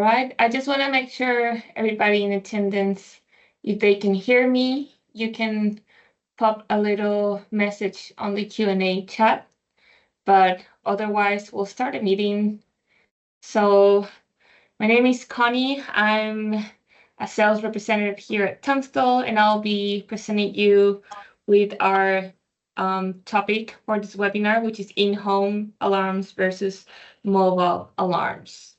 right, I just want to make sure everybody in attendance, if they can hear me, you can pop a little message on the Q&A chat, but otherwise we'll start a meeting. So my name is Connie. I'm a sales representative here at Tunstall, and I'll be presenting you with our topic for this webinar, which is in-home alarms versus mobile alarms.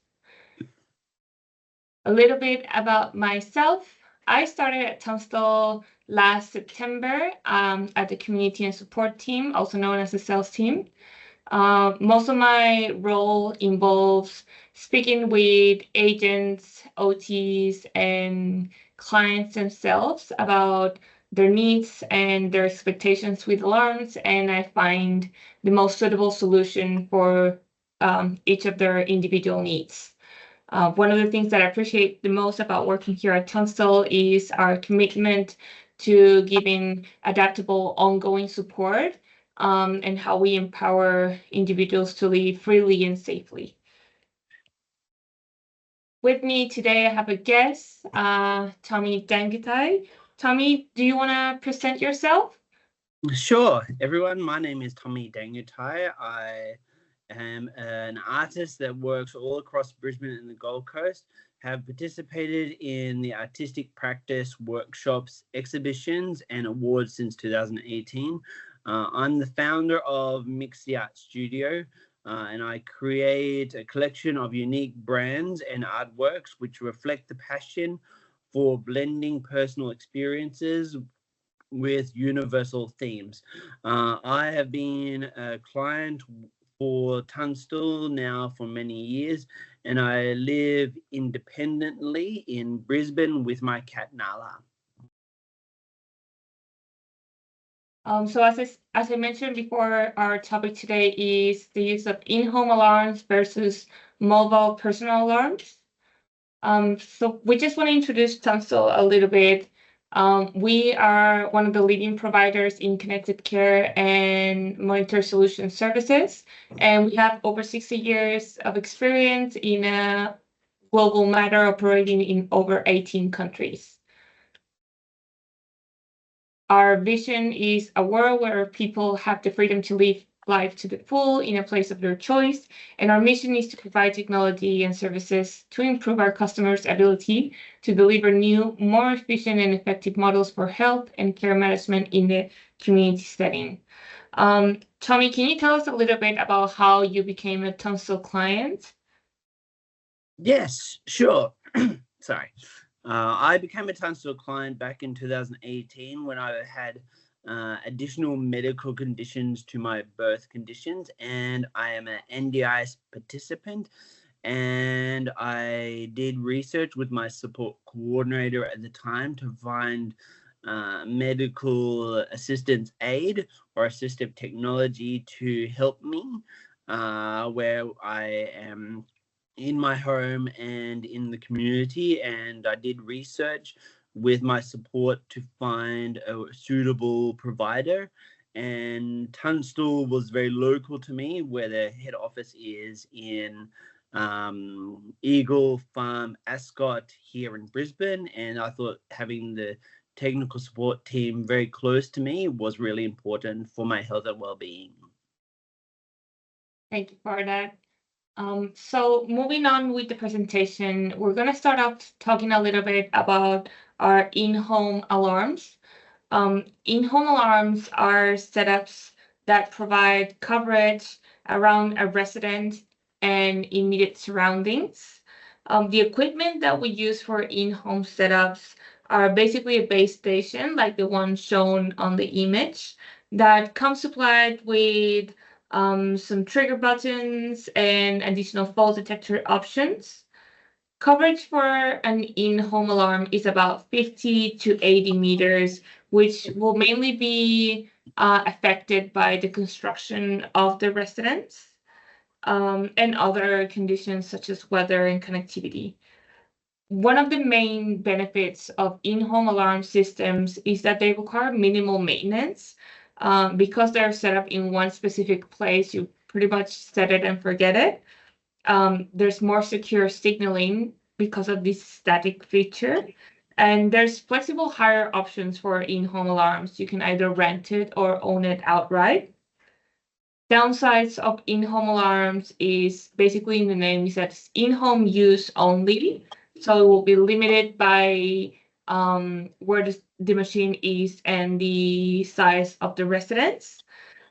A little bit about myself. I started at Tunstall last September at the community and support team, also known as the sales team. Most of my role involves speaking with agents, OTs, and clients themselves about their needs and their expectations with alarms, and I find the most suitable solution for each of their individual needs. One of the things that I appreciate the most about working here at Tunstall is our commitment to giving adaptable, ongoing support and how we empower individuals to live freely and safely. With me today, I have a guest, Tommy Dangatai. Tommy, do you want to present yourself? Sure, everyone. My name is Tommy Dangatai. I am an artist that works all across Brisbane and the Gold Coast. Have participated in the artistic practice, workshops, exhibitions, and awards since 2018. I'm the founder of Mix the Art Studio, and I create a collection of unique brands and artworks which reflect the passion for blending personal experiences with universal themes. I have been a client for Tunstall now for many years, and I live independently in Brisbane with my cat Nala. So as I mentioned before, our topic today is the use of in-home alarms versus mobile personal alarms. So we just want to introduce Tunstall a little bit. We are one of the leading providers in connected care and monitor solution services, and we have over 60 years of experience in a global matter operating in over 18 countries. Our vision is a world where people have the freedom to live life to the full in a place of their choice. And our mission is to provide technology and services to improve our customers' ability to deliver new, more efficient and effective models for health and care management in the community setting. Tommy, can you tell us a little bit about how you became a Tunstall client? Yes, sure. Sorry. I became a Tunstall client back in 2018 when I had additional medical conditions to my birth conditions, and I am an NDIS participant, and I did research with my support coordinator at the time to find medical assistance aid or assistive technology to help me where I am in my home and in the community, and I did research with my support to find a suitable provider, and Tunstall was very local to me, where their head office is in Eagle Farm, Ascot here in Brisbane, and I thought having the technical support team very close to me was really important for my health and well-being. Thank you for that. So moving on with the presentation, we're going to start off talking a little bit about our in-home alarms. In-home alarms are setups that provide coverage around a resident and immediate surroundings. The equipment that we use for in-home setups are basically a base station, like the one shown on the image, that comes supplied with some trigger buttons and additional fall detector options. Coverage for an in-home alarm is about 50 to 80 meters, which will mainly be affected by the construction of the residence and other conditions such as weather and connectivity. One of the main benefits of in-home alarm systems is that they require minimal maintenance. Because they're set up in one specific place, you pretty much set it and forget it. There's more secure signaling because of this static feature. And there's flexible hire options for in-home alarms. You can either rent it or own it outright. Downsides of in-home alarms is basically in the name, it says in-home use only. So it will be limited by where the machine is and the size of the residence.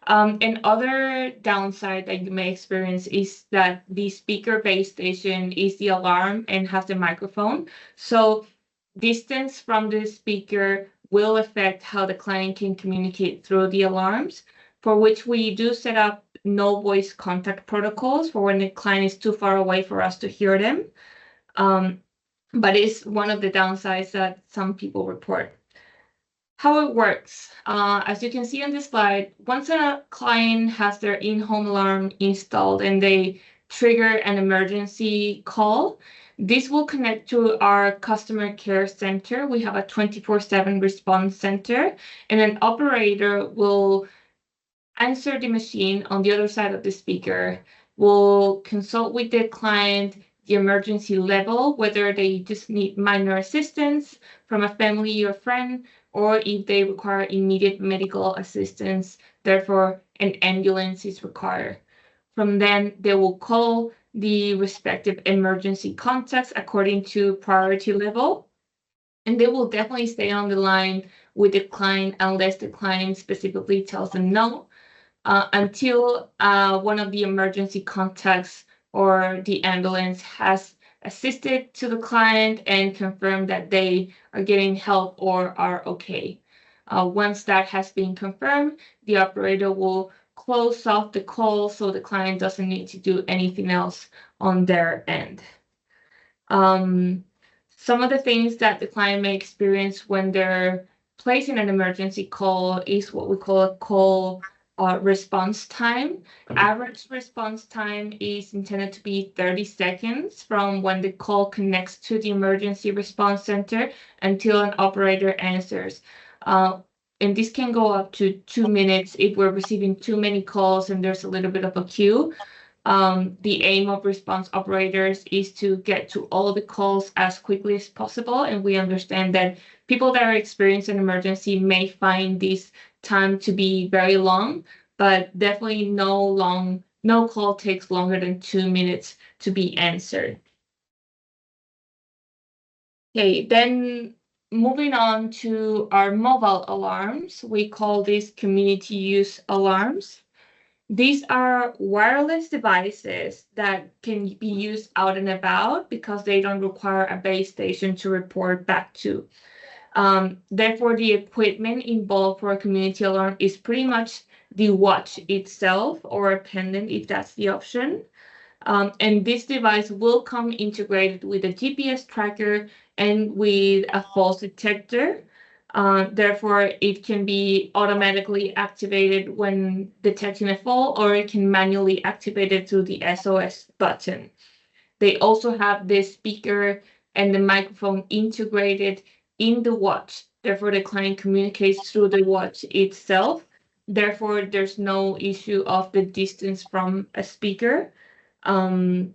And other downside that you may experience is that the speaker base station is the alarm and has the microphone. So distance from the speaker will affect how the client can communicate through the alarms, for which we do set up no voice contact protocols for when the client is too far away for us to hear them. But it's one of the downsides that some people report. How it works, as you can see on this slide, once a client has their in-home alarm installed and they trigger an emergency call, this will connect to our customer care center. We have a 24/7 response center, and an operator will answer the machine on the other side of the speaker, will consult with the client the emergency level, whether they just need minor assistance from a family or friend, or if they require immediate medical assistance, therefore an ambulance is required. From then, they will call the respective emergency contacts according to priority level, and they will definitely stay on the line with the client unless the client specifically tells them no, until one of the emergency contacts or the ambulance has assisted to the client and confirmed that they are getting help or are okay. Once that has been confirmed, the operator will close off the call so the client doesn't need to do anything else on their end. Some of the things that the client may experience when they're placing an emergency call is what we call a call response time. Average response time is intended to be 30 seconds from when the call connects to the emergency response center until an operator answers. And this can go up to 2 minutes if we're receiving too many calls and there's a little bit of a queue. The aim of response operators is to get to all the calls as quickly as possible, and we understand that people that are experiencing an emergency may find this time to be very long, but definitely no call takes longer than 2 minutes to be answered. Okay, then moving on to our mobile alarms, we call these community use alarms. These are wireless devices that can be used out and about because they don't require a base station to report back to. Therefore, the equipment involved for a community alarm is pretty much the watch itself or a pendant if that's the option. And this device will come integrated with a GPS tracker and with a false detector. Therefore, it can be automatically activated when detecting a fall, or it can manually activate it through the SOS button. They also have the speaker and the microphone integrated in the watch. Therefore, the client communicates through the watch itself. Therefore, there's no issue of the distance from a speaker. The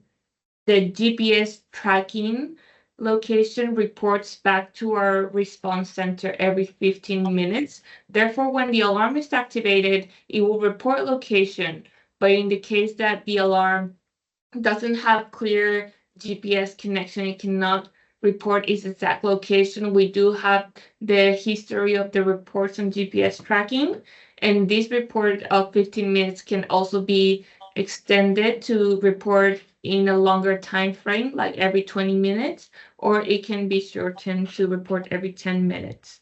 GPS tracking location reports back to our response center every 15 minutes. Therefore, when the alarm is activated, it will report location. But in the case that the alarm doesn't have clear GPS connection, it cannot report its exact location. We do have the history of the reports on GPS tracking, and this report of 15 minutes can also be extended to report in a longer time frame, like every 20 minutes, or it can be shortened to report every 10 minutes.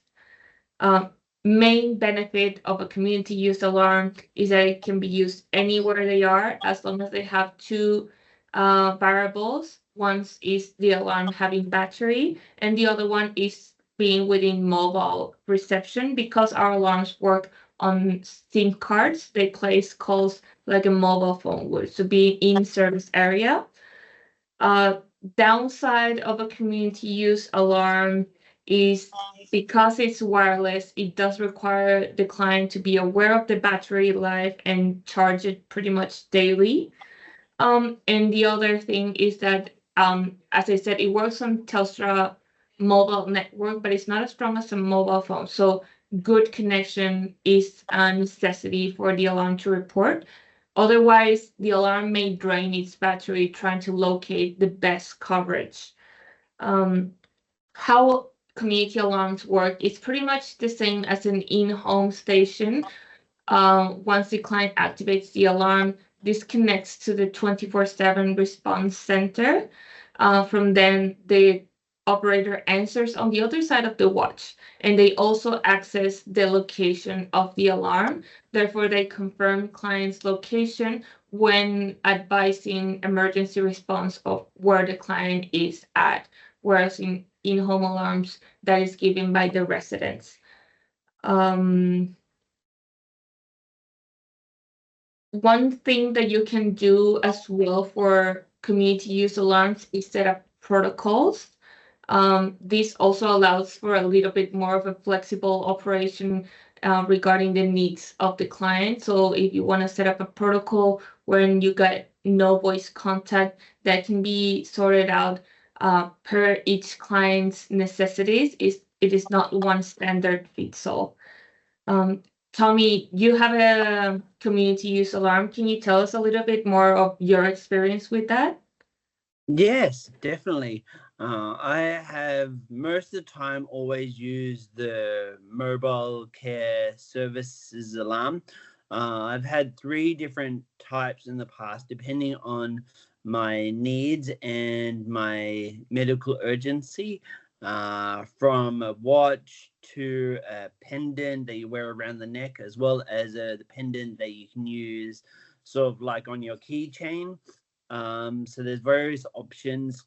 Main benefit of a community use alarm is that it can be used anywhere they are as long as they have two variables. One is the alarm having battery, and the other one is being within mobile reception. Because our alarms work on SIM cards, they place calls like a mobile phone would, so being in service area. Downside of a community use alarm is because it's wireless, it does require the client to be aware of the battery life and charge it pretty much daily. And the other thing is that as I said, it works on Telstra mobile network, but it's not as strong as a mobile phone. So good connection is a necessity for the alarm to report. Otherwise, the alarm may drain its battery trying to locate the best coverage. How community alarms work is pretty much the same as an in-home station. Once the client activates the alarm, this connects to the 24/7 response center. From then, the operator answers on the other side of the watch, and they also access the location of the alarm. Therefore, they confirm client's location when advising emergency response of where the client is at, whereas in home alarms, that is given by the residents. One thing that you can do as well for community use alarms is set up protocols. This also allows for a little bit more of a flexible operation regarding the needs of the client. So if you want to set up a protocol when you get no voice contact, that can be sorted out per each client's necessities. It is not one standard fits all. Tommy, you have a community use alarm. Can you tell us a little bit more of your experience with that? Yes, definitely. I have most of the time always used the mobile care services alarm. I've had three different types in the past, depending on my needs and my medical urgency. From a watch to a pendant that you wear around the neck, as well as the pendant that you can use sort of like on your keychain. So there's various options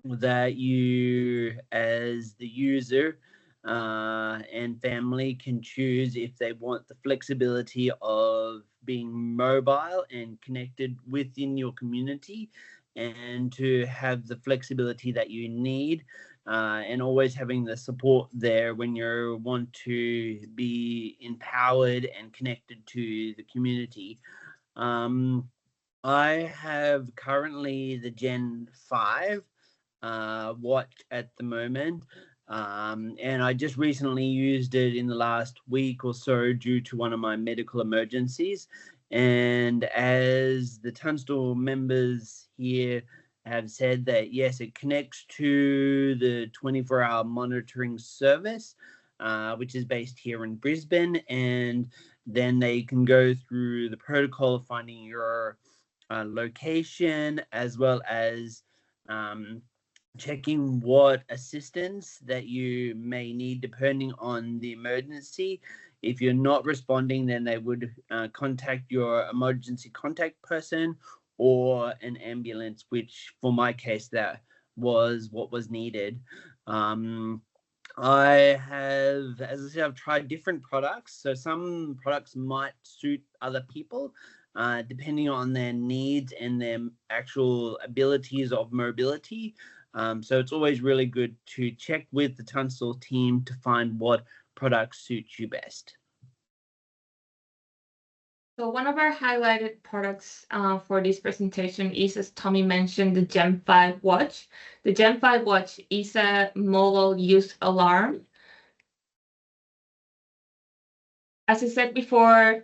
that you, as the user and family, can choose if they want the flexibility of being mobile and connected within your community, and to have the flexibility that you need, and always having the support there when you want to be empowered and connected to the community. I have currently the Gen 5 watch at the moment. And I just recently used it in the last week or so due to one of my medical emergencies. And as the Tunstall members here have said, that yes, it connects to the 24-hour monitoring service, which is based here in Brisbane. And then they can go through the protocol of finding your location, as well as checking what assistance that you may need depending on the emergency. If you're not responding, then they would contact your emergency contact person or an ambulance, which for my case, that was what was needed. I have, as I said, I've tried different products. So some products might suit other people, depending on their needs and their actual abilities of mobility. So it's always really good to check with the Tunstall team to find what products suit you best. So one of our highlighted products for this presentation is, as Tommy mentioned, the Gem5 watch. The Gem5 watch is a mobile use alarm. As I said before,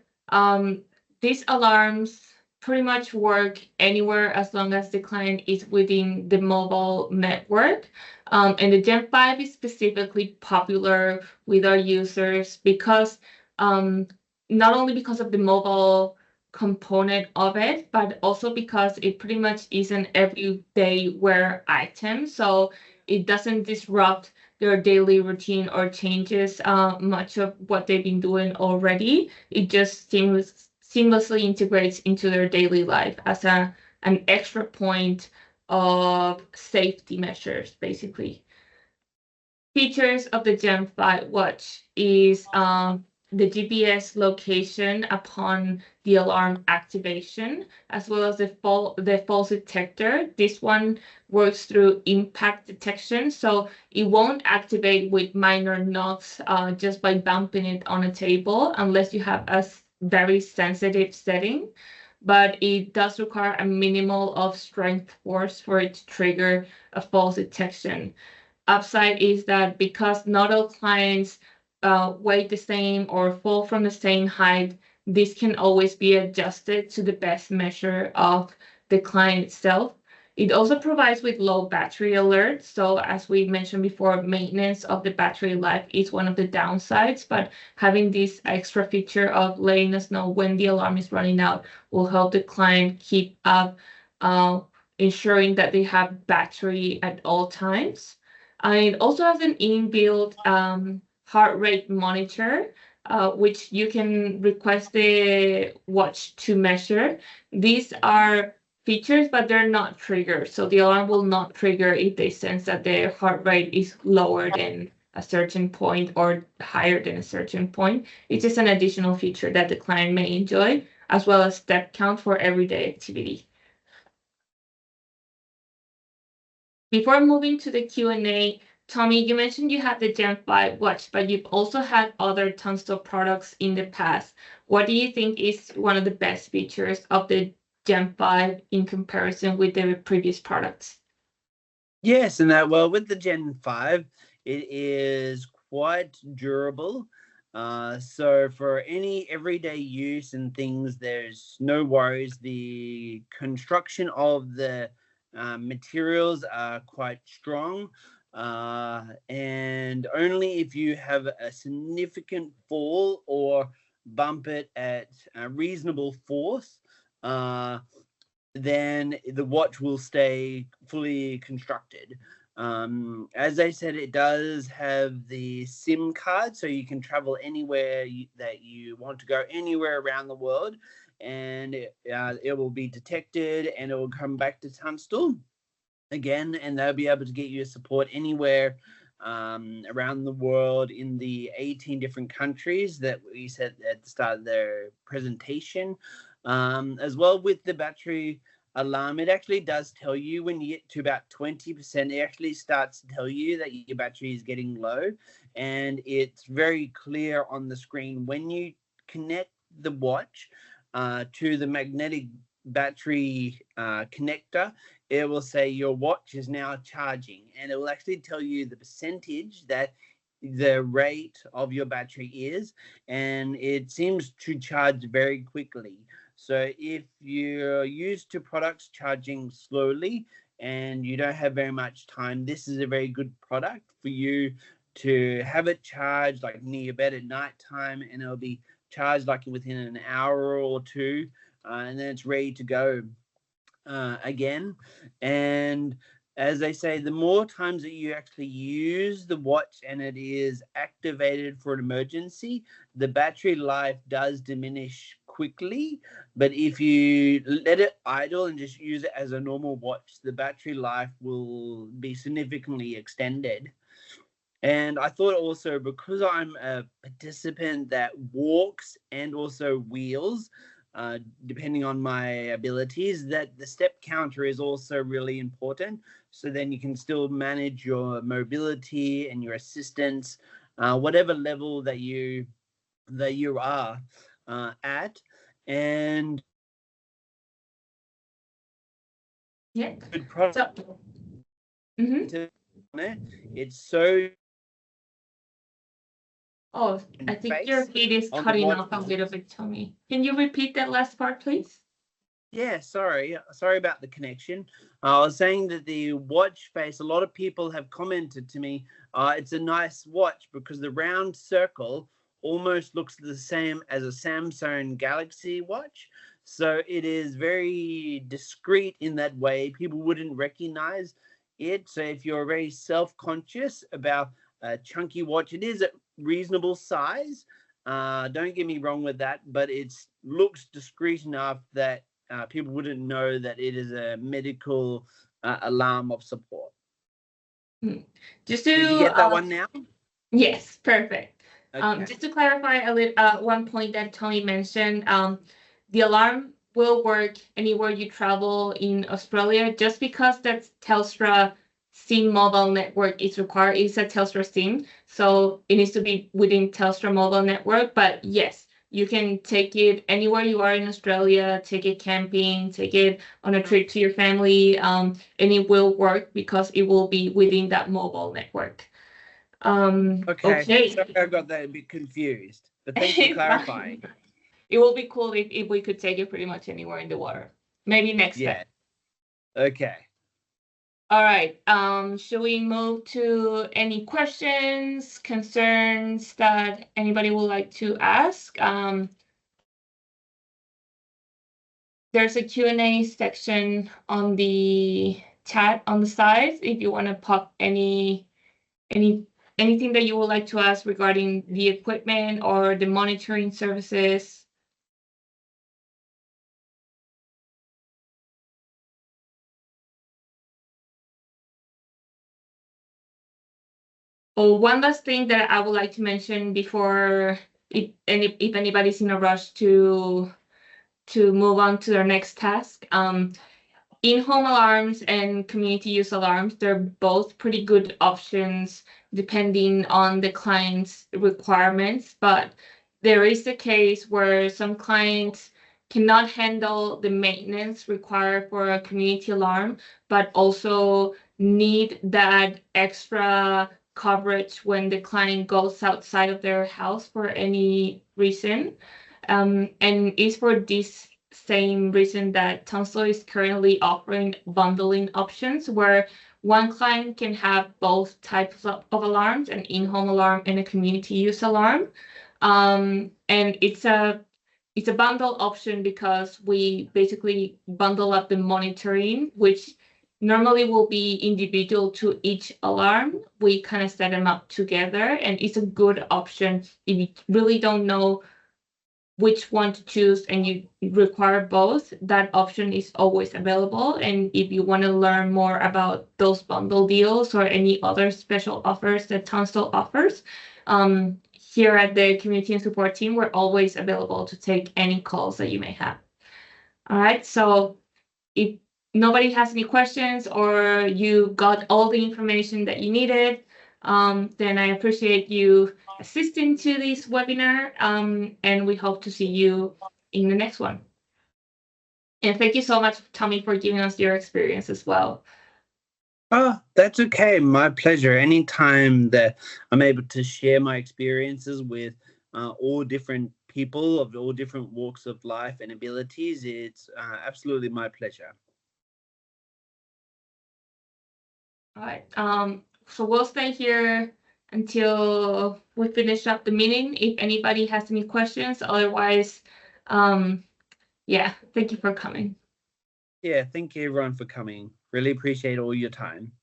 these alarms pretty much work anywhere as long as the client is within the mobile network. And the Gen5 is specifically popular with our users because not only because of the mobile component of it, but also because it pretty much is an everyday wear item. So it doesn't disrupt their daily routine or changes much of what they've been doing already. It just seamlessly integrates into their daily life as an extra point of safety measures, basically. Features of the Gen5 watch is the GPS location upon the alarm activation, as well as the false detector. This one works through impact detection, so it won't activate with minor knocks just by bumping it on a table unless you have a very sensitive setting. but it does require a minimal of strength force for it to trigger a false detection. Upside is that because not all clients weigh the same or fall from the same height, this can always be adjusted to the best measure of the client itself. It also provides with low battery alerts. So as we mentioned before, maintenance of the battery life is one of the downsides, but having this extra feature of letting us know when the alarm is running out will help the client keep up, uh, ensuring that they have battery at all times. It also has an inbuilt heart rate monitor, which you can request the watch to measure. These are features, but they're not triggers. So the alarm will not trigger if they sense that their heart rate is lower than a certain point or higher than a certain point. It's just an additional feature that the client may enjoy, as well as step count for everyday activity. Before moving to the Q&A, Tommy, you mentioned you had the Gen5 watch, but you've also had other Tunstall products in the past. What do you think is one of the best features of the Gen5 in comparison with the previous products? Yes, and that, well, with the Gen5, it is quite durable. So for any everyday use and things, there's no worries. The construction of the materials are quite strong. And only if you have a significant fall or bump it at a reasonable force, then the watch will stay fully constructed. As I said, it does have the SIM card, so you can travel anywhere that you want to go, anywhere around the world, and it will be detected and it will come back to Tunstall again, and they'll be able to get you support anywhere around the world in the 18 different countries that we said at the start of their presentation. As well, with the battery alarm, it actually does tell you when you get to about 20%, it actually starts to tell you that your battery is getting low, and it's very clear on the screen when you connect the watch to the magnetic battery connector. It will say your watch is now charging, and it will actually tell you the percentage that the rate of your battery is, and it seems to charge very quickly. So if you're used to products charging slowly and you don't have very much time, this is a very good product for you to have it charged like near your bed at night time, and it'll be charged like within an hour or two, and then it's ready to go again. And as I say, the more times that you actually use the watch and it is activated for an emergency, the battery life does diminish quickly. But if you let it idle and just use it as a normal watch, the battery life will be significantly extended. And I thought also, because I'm a participant that walks and also wheels, depending on my abilities, that the step counter is also really important. So then you can still manage your mobility and your assistance, whatever level that you are at. And Yeah. good product. So, mhm. It's so Oh, I think your face feed is on the cutting watch. off a little bit, Tommy. Can you repeat that last part, please? Yeah, sorry about the connection. I was saying that the watch face, a lot of people have commented to me, it's a nice watch because the round circle almost looks the same as a Samsung Galaxy watch. So it is very discreet in that way. People wouldn't recognize it. So if you're very self-conscious about a chunky watch, it is a reasonable size. Don't get me wrong with that, but it looks discreet enough that people wouldn't know that it is a medical alarm of support. Just to Did you get that one now? Yes, perfect. Okay. Just to clarify a little, one point that Tony mentioned, the alarm will work anywhere you travel in Australia. Just because that's Telstra SIM mobile network is required, it's a Telstra SIM, so it needs to be within Telstra mobile network. But yes, You can take it anywhere you are in Australia, take it camping, take it on a trip to your family, and it will work because it will be within that mobile network. Okay, Okay. sorry I got that a bit confused, but thanks for clarifying. It will be cool if we could take it pretty much anywhere in the water. Maybe next time. Yeah. Okay. All right. Should we move to any questions, concerns that anybody would like to ask? There's a Q&A section on the chat on the side if you want to pop anything that you would like to ask regarding the equipment or the monitoring services. Oh, one last thing that I would like to mention before if anybody's in a rush to move on to their next task. In-home alarms and community use alarms, they're both pretty good options depending on the client's requirements, but there is a case where some clients cannot handle the maintenance required for a community alarm, but also need that extra coverage when the client goes outside of their house for any reason. And it's for this same reason that Tunstall is currently offering bundling options where one client can have both types of alarms, an in-home alarm and a community use alarm. And it's a bundle option because we basically bundle up the monitoring, which normally will be individual to each alarm. We kind of set them up together, and it's a good option if you really don't know which one to choose and you require both. That option is always available. And if you want to learn more about those bundle deals or any other special offers that Tunstall offers, here at the community and support team, we're always available to take any calls that you may have. All right, so if nobody has any questions or you got all the information that you needed, then I appreciate you assisting to this webinar, and we hope to see you in the next one. And thank you so much, Tommy, for giving us your experience as well. Oh, that's okay. My pleasure. Anytime that I'm able to share my experiences with all different people of all different walks of life and abilities, it's absolutely my pleasure. All right. So we'll stay here until we finish up the meeting. If anybody has any questions, otherwise, yeah, thank you for coming. Yeah, thank you everyone for coming. Really appreciate all your time.